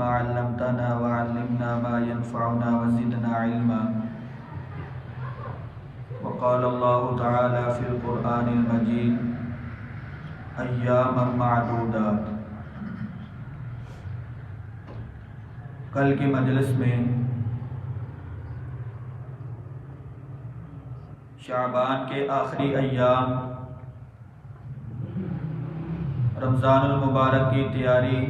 بما علمتنا وعلمنا ما ينفعنا وزدنا علما. وقال الله تعالى في القرآن المجيد أياما معدودات. کل کی مجلس میں شعبان کے آخری ایام، رمضان المبارک کی تیاری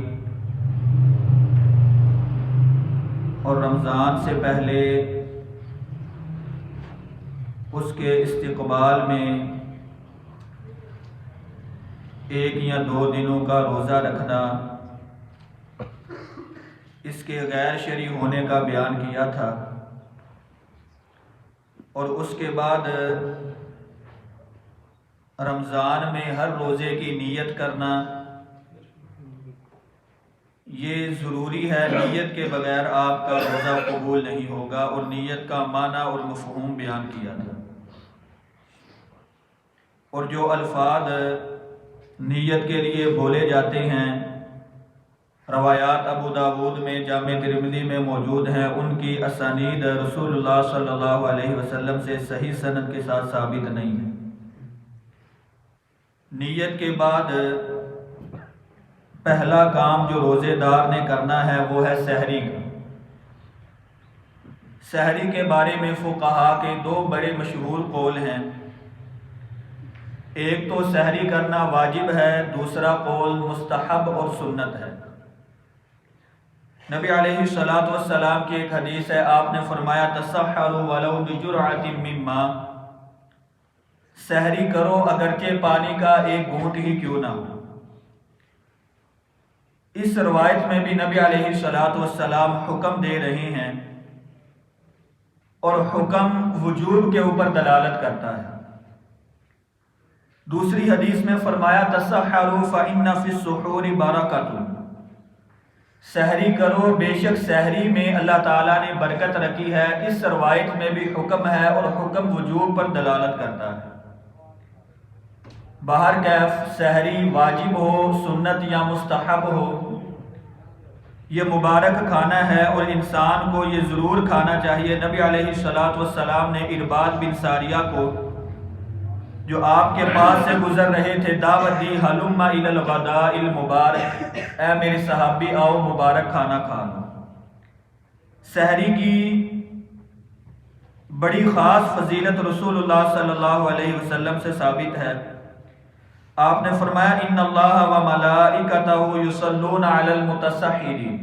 اور رمضان سے پہلے اس کے استقبال میں 1 یا 2 دنوں کا روزہ رکھنا، اس کے غیر شرعی ہونے کا بیان کیا تھا، اور اس کے بعد رمضان میں ہر روزے کی نیت کرنا یہ ضروری ہے. نیت کے بغیر آپ کا روزہ قبول نہیں ہوگا، اور نیت کا معنی اور مفہوم بیان کیا تھا. اور جو الفاظ نیت کے لیے بولے جاتے ہیں، روایات ابو داود میں، جامع ترمذی میں موجود ہیں، ان کی اسانید رسول اللہ صلی اللہ علیہ وسلم سے صحیح سند کے ساتھ ثابت نہیں ہے. نیت کے بعد پہلا کام جو روزے دار نے کرنا ہے وہ ہے سحری کا. سحری کے بارے میں فقہا کے 2 بڑے مشہور قول ہیں. ایک تو سحری کرنا واجب ہے، دوسرا قول مستحب اور سنت ہے. نبی علیہ الصلوۃ والسلام کی ایک حدیث ہے، آپ نے فرمایا تسحروا ولو بجرعۃ من ماء، سحری کرو اگرچہ پانی کا 1 گھونٹ ہی کیوں نہ ہو. اس روایت میں بھی نبی علیہ الصلوۃ والسلام حکم دے رہے ہیں، اور حکم وجوب کے اوپر دلالت کرتا ہے. دوسری حدیث میں فرمایا تسحروا فإن فی السحور برکۃ، سحری کرو بے شک سحری میں اللہ تعالیٰ نے برکت رکھی ہے. اس روایت میں بھی حکم ہے، اور حکم وجوب پر دلالت کرتا ہے. باہر کیف سحری واجب ہو، سنت یا مستحب ہو، یہ مبارک کھانا ہے اور انسان کو یہ ضرور کھانا چاہیے. نبی علیہ الصلوۃ والسلام نے ارباد بن ساریہ کو، جو آپ کے پاس سے گزر رہے تھے، دعوت دی ہلم الی الغداء المبارک، اے میرے صحابی آؤ مبارک کھانا کھا لو. سحری کی بڑی خاص فضیلت رسول اللہ صلی اللہ علیہ وسلم سے ثابت ہے. آپ نے فرمایا ان اللہ وملائکتہ یصلون علی المتسحرین،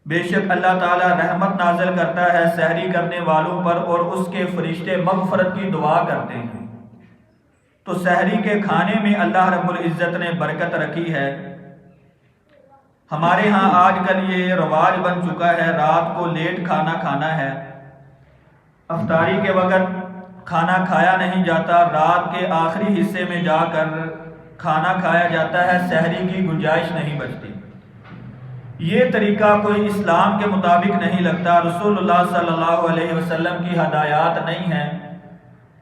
بے شک اللہ تعالیٰ رحمت نازل کرتا ہے سحری کرنے والوں پر، اور اس کے فرشتے مغفرت کی دعا کرتے ہیں. تو سحری کے کھانے میں اللہ رب العزت نے برکت رکھی ہے. ہمارے ہاں آج کل یہ رواج بن چکا ہے، رات کو لیٹ کھانا کھانا ہے، افطاری کے وقت کھانا کھایا نہیں جاتا، رات کے آخری حصے میں جا کر کھانا کھایا جاتا ہے، سحری کی گنجائش نہیں بچتی. یہ طریقہ کوئی اسلام کے مطابق نہیں لگتا، رسول اللہ صلی اللہ علیہ وسلم کی ہدایات نہیں ہیں.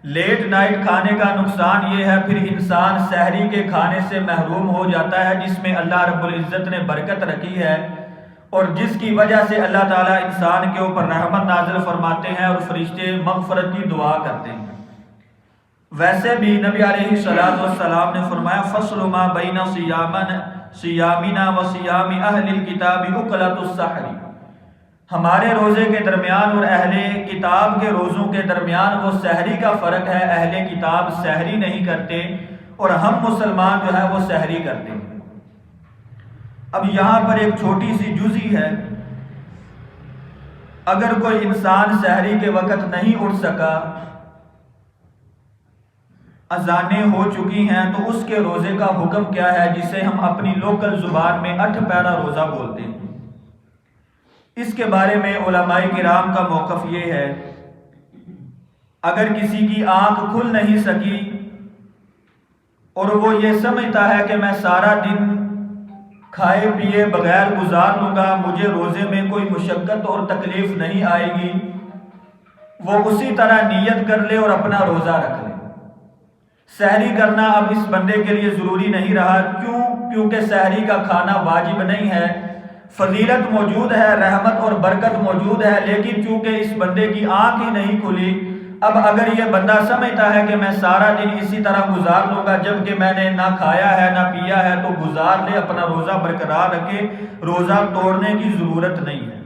لیٹ نائٹ کھانے کا نقصان یہ ہے، پھر انسان سحری کے کھانے سے محروم ہو جاتا ہے، جس میں اللہ رب العزت نے برکت رکھی ہے، اور جس کی وجہ سے اللہ تعالیٰ انسان کے اوپر رحمت نازل فرماتے ہیں اور فرشتے مغفرت کی دعا کرتے ہیں. ویسے بھی نبی علیہ الصلوۃ والسلام نے فرمایا فصل ما بین صیامنا و صیام اہل الکتاب اکلۃ السحر، ہمارے روزے کے درمیان اور اہل کتاب کے روزوں کے درمیان وہ سحری کا فرق ہے. اہل کتاب سحری نہیں کرتے اور ہم مسلمان جو ہے وہ سحری کرتے ہیں. اب یہاں پر ایک چھوٹی سی جزئی ہے، اگر کوئی انسان سحری کے وقت نہیں اٹھ سکا، اذانیں ہو چکی ہیں، تو اس کے روزے کا حکم کیا ہے، جسے ہم اپنی لوکل زبان میں 8 پیرا روزہ بولتے ہیں. اس کے بارے میں علماء کرام کا موقف یہ ہے، اگر کسی کی آنکھ کھل نہیں سکی اور وہ یہ سمجھتا ہے کہ میں سارا دن کھائے پیے بغیر گزار لوں گا، مجھے روزے میں کوئی مشقت اور تکلیف نہیں آئے گی، وہ اسی طرح نیت کر لے اور اپنا روزہ رکھ لے. سحری کرنا اب اس بندے کے لیے ضروری نہیں رہا. کیوں؟ کیونکہ سحری کا کھانا واجب نہیں ہے، فضیلت موجود ہے، رحمت اور برکت موجود ہے، لیکن چونکہ اس بندے کی آنکھ ہی نہیں کھلی، اب اگر یہ بندہ سمجھتا ہے کہ میں سارا دن اسی طرح گزار لوں گا جبکہ میں نے نہ کھایا ہے نہ پیا ہے، تو گزار لے، اپنا روزہ برقرار رکھے، روزہ توڑنے کی ضرورت نہیں ہے۔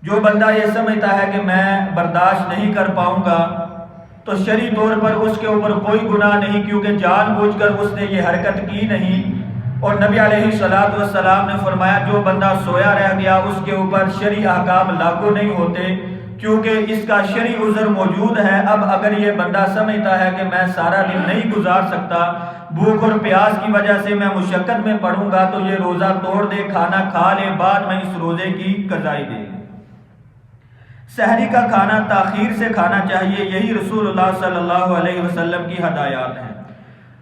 جو بندہ یہ سمجھتا ہے کہ میں برداشت نہیں کر پاؤں گا، تو شرعی طور پر اس کے اوپر کوئی گناہ نہیں، کیونکہ جان بوجھ کر اس نے یہ حرکت کی نہیں۔ اور نبی علیہ السلام نے فرمایا جو بندہ سویا رہ گیا اس کے اوپر شرعی احکام لاگو نہیں ہوتے، کیونکہ اس کا شرعی عذر موجود ہے۔ اب اگر یہ بندہ سمجھتا ہے کہ میں سارا دن نہیں گزار سکتا، بھوک اور پیاس کی وجہ سے میں مشقت میں پڑوں گا، تو یہ روزہ توڑ دے، کھانا کھا لے، بعد میں اس روزے کی قضائی دے۔ سحری کا کھانا تاخیر سے کھانا چاہیے، یہی رسول اللہ صلی اللہ علیہ وسلم کی ہدایات ہیں۔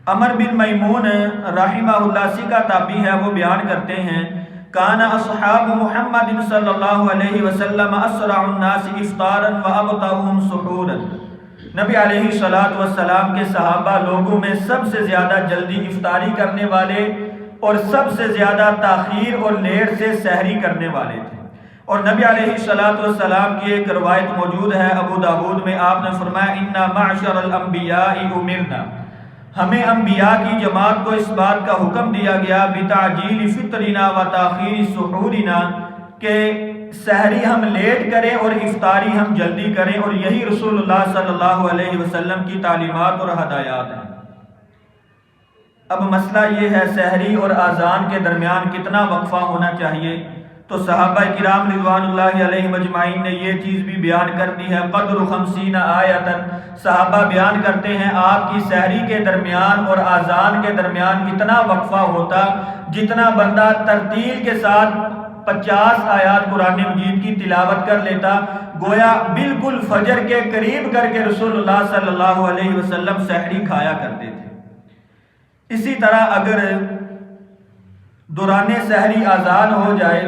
عمر بن میمون رحمہ اللہ سی کا تابعی ہے، وہ بیان کرتے ہیں کان اصحاب محمد صلی اللہ علیہ وسلم اسرع الناس افطارا وابطاهم سحورا۔ نبی علیہ السلام کے صحابہ لوگوں میں سب سے زیادہ جلدی افطاری کرنے والے اور سب سے زیادہ تاخیر اور لیٹ سے سحری کرنے والے تھے۔ اور نبی علیہ السلام کی ایک روایت موجود ہے ابو داود میں، آپ نے فرمایا انا معشر الانبیاء امرنا، ہمیں انبیاء کی جماعت کو اس بات کا حکم دیا گیا بتعجیل فطرنا و تاخیر سحورنا، کہ سحری ہم لیٹ کریں اور افطاری ہم جلدی کریں، اور یہی رسول اللہ صلی اللہ علیہ وسلم کی تعلیمات اور ہدایات ہیں۔ اب مسئلہ یہ ہے سحری اور اذان کے درمیان کتنا وقفہ ہونا چاہیے، تو صحابہ کرام رضوان اللہ علیہ مجمعین نے یہ چیز بھی بیان کر دی ہے، قدر 50 آیتاً، صحابہ بیان کرتے ہیں آپ کی سحری کے درمیان اور اذان کے درمیان اتنا وقفہ ہوتا جتنا بندہ ترتیل کے ساتھ 50 آیات قرآن مجید کی تلاوت کر لیتا، گویا بالکل فجر کے قریب کر کے رسول اللہ صلی اللہ علیہ وسلم سحری کھایا کرتے تھے۔ اسی طرح اگر دوران سحری اذان ہو جائے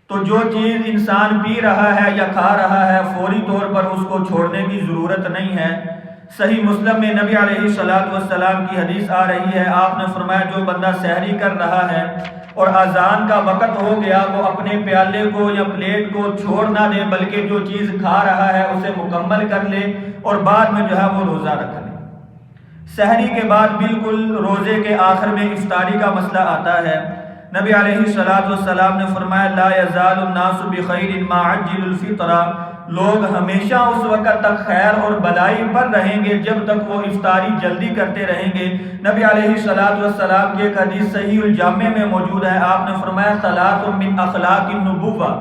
تو جو چیز انسان پی رہا ہے یا کھا رہا ہے فوری طور پر اس کو چھوڑنے کی ضرورت نہیں ہے۔ صحیح مسلم میں نبی علیہ السلام کی حدیث آ رہی ہے، آپ نے فرمایا جو بندہ سحری کر رہا ہے اور اذان کا وقت ہو گیا، وہ اپنے پیالے کو یا پلیٹ کو چھوڑ نہ دے، بلکہ جو چیز کھا رہا ہے اسے مکمل کر لے اور بعد میں جو ہے وہ روزہ رکھ لے۔ سحری کے بعد بالکل روزے کے آخر میں افطاری کا مسئلہ آتا ہے۔ نبی علیہ السلام نے فرمایا لا یزال الناس بخیر ما عجل الفطر، لوگ ہمیشہ اس وقت تک خیر اور بلائی پر رہیں گے جب تک وہ افطاری جلدی کرتے رہیں گے۔ نبی علیہ السلام کی ایک حدیث صحیح الجامع میں موجود ہے، آپ نے فرمایا ثلاث من اخلاق النبوہ،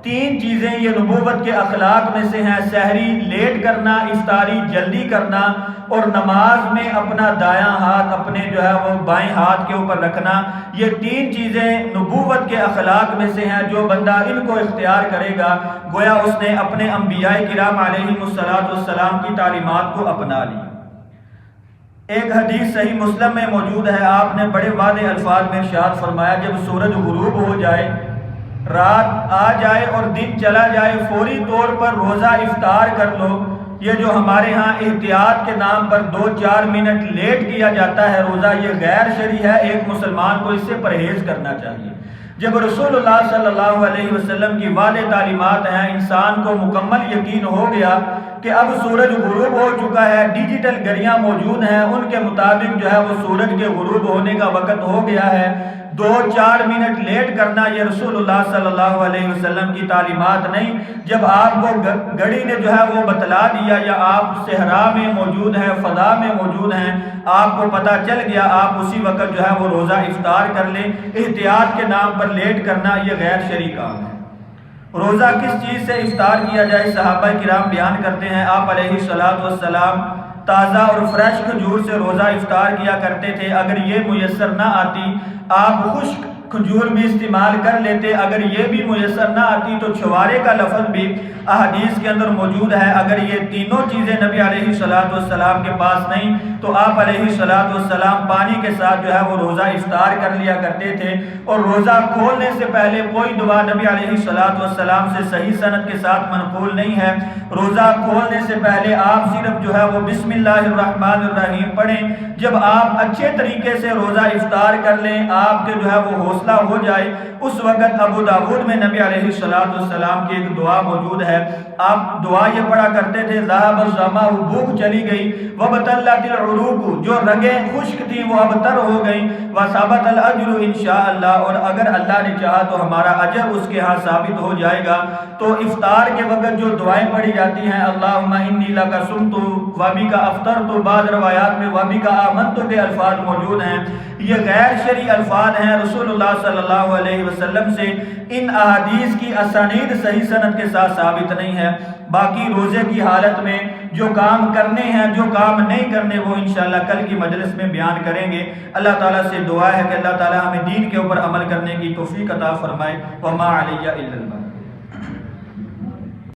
3 چیزیں یہ نبوت کے اخلاق میں سے ہیں، سحری لیٹ کرنا، افطاری جلدی کرنا، اور نماز میں اپنا دایاں ہاتھ اپنے جو ہے وہ بائیں ہاتھ کے اوپر رکھنا۔ یہ 3 چیزیں نبوت کے اخلاق میں سے ہیں، جو بندہ ان کو اختیار کرے گا گویا اس نے اپنے انبیاء کرام علیہ السلام کی تعلیمات کو اپنا لی۔ ایک حدیث صحیح مسلم میں موجود ہے، آپ نے بڑے واضح الفاظ میں ارشاد فرمایا جب سورج غروب ہو جائے، رات آ جائے اور دن چلا جائے، فوری طور پر روزہ افطار کر لو۔ یہ جو ہمارے ہاں احتیاط کے نام پر 2-4 منٹ لیٹ کیا جاتا ہے روزہ، یہ غیر شرعی ہے، ایک مسلمان کو اس سے پرہیز کرنا چاہیے۔ جب رسول اللہ صلی اللہ علیہ وسلم کی واضح تعلیمات ہیں، انسان کو مکمل یقین ہو گیا کہ اب سورج غروب ہو چکا ہے، ڈیجیٹل گھڑیاں موجود ہیں، ان کے مطابق جو ہے وہ سورج کے غروب ہونے کا وقت ہو گیا ہے، 2-4 منٹ لیٹ کرنا یہ رسول اللہ صلی اللہ علیہ وسلم کی تعلیمات نہیں۔ جب آپ کو گھڑی نے جو ہے وہ بتلا دیا یا آپ صحرا میں موجود ہیں، فضا میں موجود ہیں، آپ کو پتہ چل گیا، آپ اسی وقت جو ہے وہ روزہ افطار کر لیں۔ احتیاط کے نام پر لیٹ کرنا یہ غیر شرعی کام ہے۔ روزہ کس چیز سے افطار کیا جائے، صحابہ کرام بیان کرتے ہیں آپ علیہ السلام تازہ اور فریش کھجور سے روزہ افطار کیا کرتے تھے۔ اگر یہ میسر نہ آتی آپ خشک کھجور بھی استعمال کر لیتے، اگر یہ بھی میسر نہ آتی تو چھوارے کا لفظ بھی احادیث کے اندر موجود ہے۔ اگر یہ تینوں چیزیں نبی علیہ السلام کے پاس نہیں تو آپ علیہ السلام پانی کے ساتھ جو ہے وہ روزہ افطار کر لیا کرتے تھے، اور روزہ کھولنے سے پہلے کوئی دعا نبی علیہ السلام سے صحیح سند کے ساتھ منقول نہیں ہے۔ روزہ کھولنے سے پہلے آپ صرف جو ہے وہ بسم اللہ الرحمن الرحیم پڑھیں۔ جب آپ اچھے طریقے سے روزہ افطار کر لیں، آپ کے جو ہے وہ حوصلہ حوصلہ ہو جائے، اس وقت ابو داود میں نبی علیہ السلام کی ایک دعا موجود ہے۔ آپ دعا یہ پڑھا کرتے تھے، ذهب الظمأ، بھوک چلی گئی، وابتلت العروق، جو رگیں خشک تھیں وہ اب تر ہو گئیں، وثبت الاجر انشاءاللہ، اور اگر اللہ نے چاہا تو ہمارا اجر اس کے ہاں ثابت ہو جائے گا۔ تو افطار کے وقت جو دعائیں پڑھی جاتی ہیں، اللہم انی لک صمت وبک افطرت، بعض روایات میں وبک آمنت کے الفاظ موجود ہیں، یہ غیر شرعی الفاظ ہیں، رسول اللہ صلی اللہ علیہ وسلم سے ان احادیث کی اسانید صحیح سند کے ساتھ ثابت نہیں ہے۔ باقی روزے کی حالت میں جو کام کرنے ہیں، جو کام نہیں کرنے، وہ انشاءاللہ کل کی مجلس میں بیان کریں گے۔ اللہ تعالیٰ سے دعا ہے کہ اللہ تعالیٰ ہمیں دین کے اوپر عمل کرنے کی توفیق عطا فرمائے۔ وما علی الا البلاغ۔